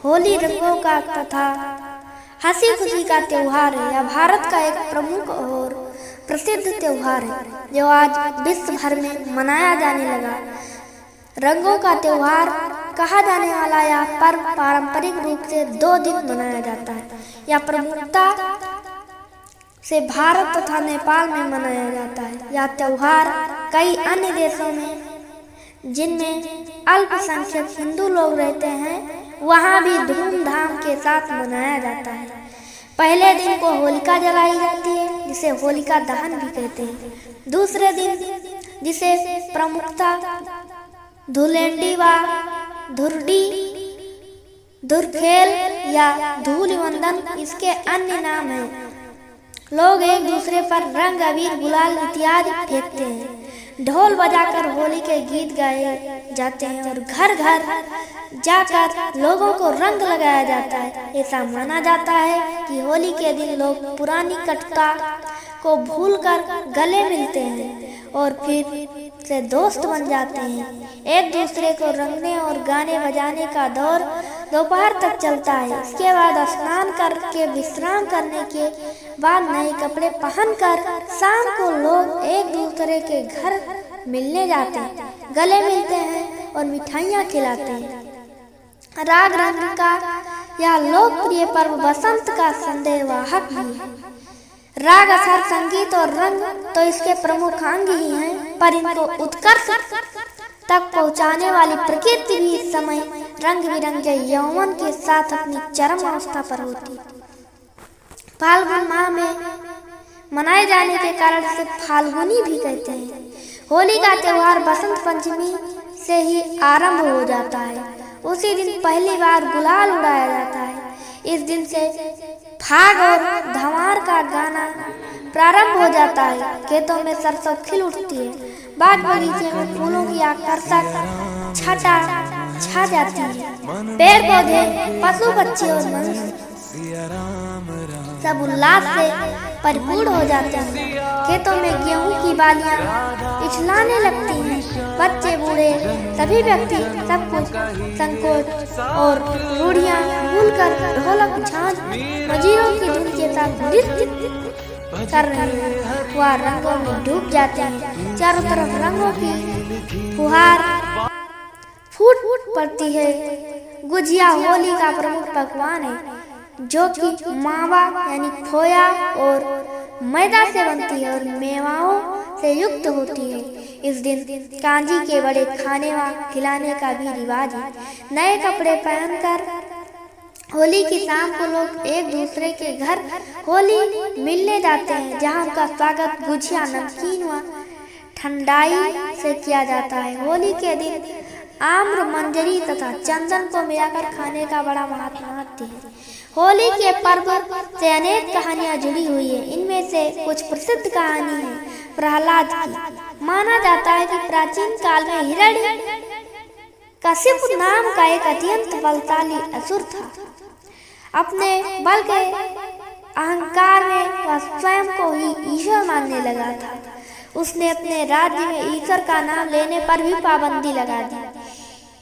होली रंगों का तथा हंसी खुशी का त्योहार है। यह भारत का एक प्रमुख और प्रसिद्ध त्योहार है जो आज विश्व भर में मनाया जाने लगा। रंगों का त्योहार कहा जाने वाला यह पर्व पारंपरिक रूप से 2 दिन मनाया जाता है। यह प्रमुखता से भारत तथा नेपाल में मनाया जाता है। यह त्योहार कई अन्य देशों में जिनमें अल्पसंख्यक हिंदू लोग रहते हैं वहां भी धूमधाम के साथ मनाया जाता है। पहले दिन को होलिका जलाई जाती है जिसे होलिका दहन भी कहते हैं। दूसरे दिन जिसे प्रमुखता धुलेंडी व धुरडी धुरखेल या धूलिवंदन इसके अन्य नाम हैं। लोग एक दूसरे पर रंग अबीर गुलाल इत्यादि फेंकते हैं। ढोल बजाकर होली के गीत गाए जाते हैं और घर घर जाकर लोगों को रंग लगाया जाता है। ऐसा माना जाता है कि होली के दिन लोग पुरानी कटुता को भूलकर गले मिलते हैं और फिर से दोस्त बन जाते हैं। एक दूसरे को रंगने और गाने बजाने का दौर दोपहर तक चलता है। इसके बाद स्नान करके विश्राम करने के बाद नए कपड़े पहनकर शाम को लोग एक दूसरे के घर मिलने जाते हैं, गले मिलते हैं और मिठाइयाँ खिलाते हैं। राग रंग का यह लोकप्रिय पर्व बसंत का संदेशवाहक भी है। राग असर संगीत और रंग तो इसके प्रमुख अंग ही हैं, पर इनको उत्कर्ष तक पहुंचाने वाली प्रकृति भी इस समय रंग बिरंगे यौवन के साथ अपनी चरम अवस्था पर होती है। फाल्गुन माह में मनाए जाने के कारण इसे फाल्गुनी भी कहते हैं। होली का त्योहार बसंत पंचमी से ही आरंभ हो जाता है। उसी दिन पहली बार गुलाल उड़ाया जाता है। इस दिन से फाग और धमार का गाना प्रारंभ हो जाता है। खेतों में सरसों खिल उठती है। बाग बगीचे में फूलों की आकर्षक छटा छा जाती है। पेड़ पौधे पशु पक्षी और मनुष्य सब उल्लास से परिपूर्ण हो जाते हैं। खेतों में गेहूं की बालियां इछलाने लगती हैं। बच्चे बूढ़े सभी व्यक्ति सब कुछ संकोच और रूढ़ियां भूलकर ढोलक झांझ मजीरों की धुन के साथ नृत्य कर रहे हैं। वह रंगों में डूब जाते हैं। चारों तरफ रंगों की फुहार फूट पड़ती है। गुजिया होली का प्रमुख पकवान है जो कि मावा यानी खोया और मैदा से बनती है और मेवाओं से युक्त होती है। इस दिन कांजी के बड़े खाने व खिलाने का भी रिवाज है। नए कपड़े पहनकर होली की शाम को लोग एक दूसरे के घर होली मिलने जाते हैं, जहां उनका स्वागत गुजिया नमकीन व ठंडाई से किया जाता है। होली के दिन आम्र मंजरी तथा चंदन को मिलाकर खाने का बड़ा महत्व है। होली के पर्व से अनेक कहानियां जुड़ी हुई है। इनमें से कुछ प्रसिद्ध कहानी है प्रहलाद की। माना जाता है कि प्राचीन काल में हिरण्यकशिप नाम का एक अत्यंत बलशाली असुर था। अपने बल के अहंकार में वह स्वयं को ही ईश्वर मानने लगा था। उसने अपने राज्य में ईश्वर का नाम लेने पर भी पाबंदी लगा दी।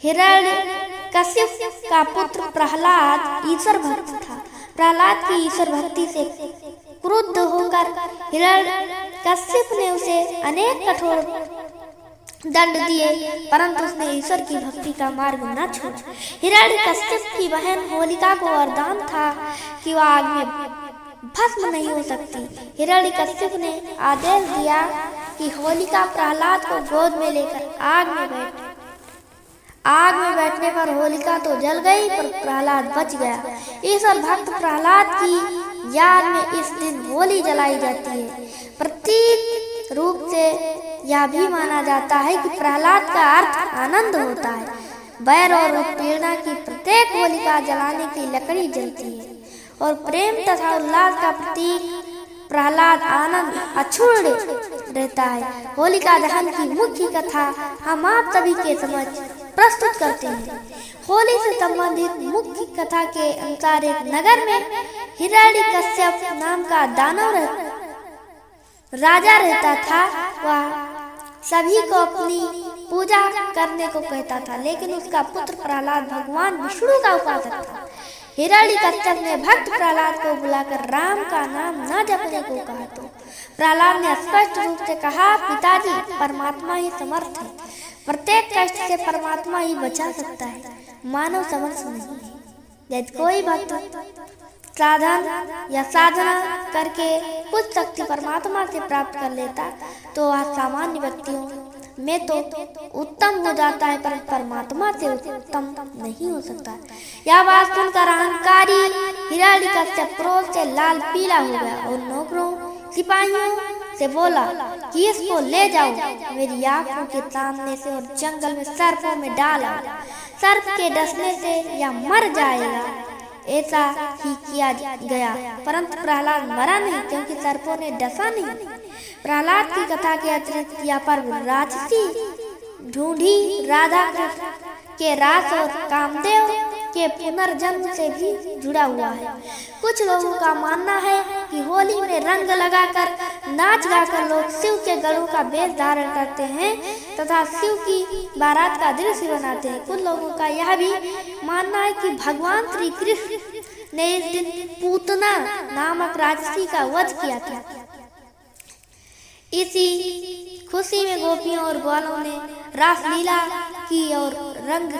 हिरण्यकशिप का पुत्र प्रहलाद ईश्वर भक्त था। प्रहलाद की ईश्वर भक्ति से क्रुद्ध होकर हिरण्यकशिप ने उसे अनेक कठोर दंड दिए, परंतु उसने ईश्वर की भक्ति का मार्ग न छोड़ा। हिरण्यकशिप की बहन होलिका को वरदान था कि वह आग में भस्म नहीं हो सकती। हिरण्यकशिप ने आदेश दिया कि होलिका प्रहलाद को गोद में लेकर आग में बैठे। आग में बैठने पर होलिका तो जल गई, पर प्रहलाद बच गया। ईश्वर भक्त प्रहलाद की याद में इस दिन होली जलाई जाती है। प्रतीक रूप से यह भी माना जाता है कि प्रहलाद का अर्थ आनंद होता है। बैर और उत्पीड़ना की प्रत्येक होलिका जलाने की लकड़ी जलती है और प्रेम तथा उल्लास का प्रतीक प्रहलाद आनंद अछूड़ रहता है। होलिका दहन की मुख्य कथा हम आप सभी के समझ प्रस्तुत करते हैं। होली से संबंधित मुख्य कथा के अनुसार एक नगर में हिरण्यकश्यप नाम का दानव राजा रहता था। वह सभी को अपनी पूजा करने को कहता था, लेकिन उसका पुत्र प्रहलाद भगवान विष्णु का उपासक था। हिरण्यकश्यप ने भक्त प्रहलाद को बुलाकर राम का नाम न जपने को कहा तो प्रहलाद ने स्पष्ट रूप से कहा, पिताजी, परमात्मा ही समर्थ है, प्रत्येक कष्ट से परमात्मा ही बचा सकता है, मानव समर्थ नहीं। यदि कोई भक्त साधन या साधना करके कुछ शक्ति परमात्मा से प्राप्त कर लेता तो वह सामान्य व्यक्तियों में तो उत्तम हो जाता है, पर परमात्मा से उत्तम नहीं हो सकता। यह बात सुनकर अहंकारी हिरण्यकश्यप क्रोध से लाल पीला हो गया और नौकरों सिपाहियों से बोला कि इसको ले जाओ मेरी आंखों के सामने से और जंगल में सर्पों में डालो, सर्प के डसने से या मर जाएगा। ऐसा ही किया गया, परंतु प्रहलाद मरा नहीं क्योंकि सर्पों ने डसा नहीं। प्रहलाद की कथा के अतिरिक्त यह पर्व राजसी ढूंढी राधा कृष्ण के रास और कामदेव के पुनर्जन्म से भी जुड़ा हुआ है। कुछ लोगों का मानना है कि होली में रंग लगाकर नाच गाकर लोग शिव के गलों का वेश धारण करते हैं तथा शिव की बारात का दृश्य बनाते हैं। कुछ लोगों का यह भी मानना है कि भगवान श्री कृष्ण ने इस दिन पूतना नामक राक्षसी का वध किया था। इसी खुशी में गोपियों और ग्वालों ने रासलीला की और रंग